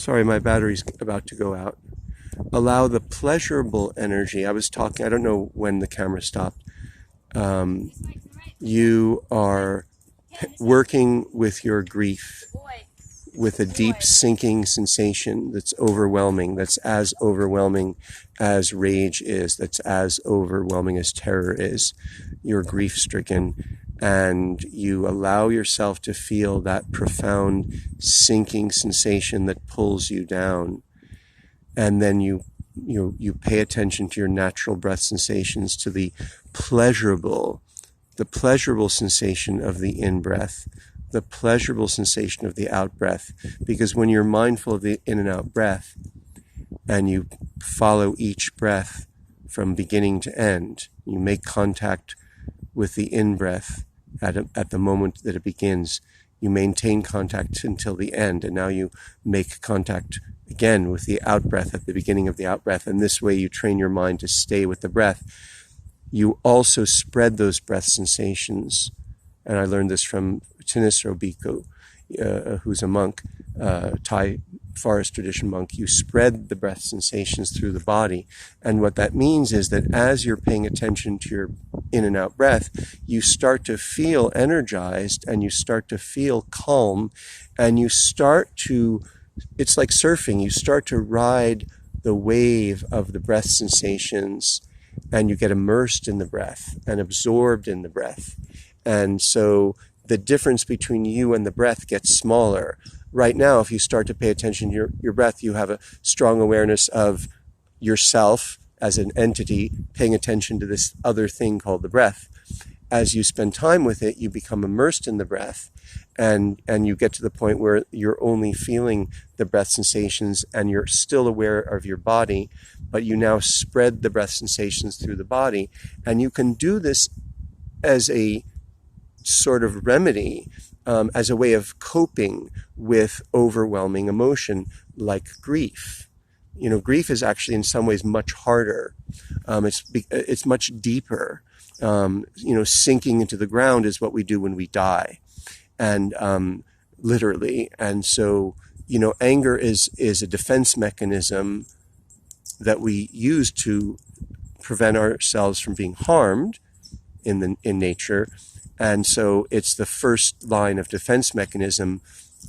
Sorry, my battery's about to go out. Allow the pleasurable energy. I was talking, I don't know when the camera stopped. You are working with your grief, with a deep sinking sensation that's overwhelming, that's as overwhelming as rage is, that's as overwhelming as terror is. You're grief-stricken, and you allow yourself to feel that profound sinking sensation that pulls you down. And then you pay attention to your natural breath sensations, to the pleasurable sensation of the in-breath, the pleasurable sensation of the out-breath. Because when you're mindful of the in and out breath, and you follow each breath from beginning to end, you make contact with the in-breath at the moment that it begins, you maintain contact until the end, and now you make contact again with the out-breath at the beginning of the out-breath, and this way you train your mind to stay with the breath. You also spread those breath sensations, and I learned this from Thanissaro Bhikkhu, who's a monk, Thai forest tradition monk. You spread the breath sensations through the body, and what that means is that as you're paying attention to your in and out breath, you start to feel energized, and you start to feel calm, and you start to, it's like surfing, you start to ride the wave of the breath sensations, and you get immersed in the breath and absorbed in the breath. And so the difference between you and the breath gets smaller. Right now, if you start to pay attention to your breath, you have a strong awareness of yourself as an entity paying attention to this other thing called the breath. As you spend time with it, you become immersed in the breath, and you get to the point where you're only feeling the breath sensations, and you're still aware of your body, but you now spread the breath sensations through the body. And you can do this as a sort of remedy, as a way of coping with overwhelming emotion like grief. You know, grief is actually in some ways much harder. It's much deeper. Sinking into the ground is what we do when we die, and literally. And so, anger is a defense mechanism that we use to prevent ourselves from being harmed in nature. And so it's the first line of defense mechanism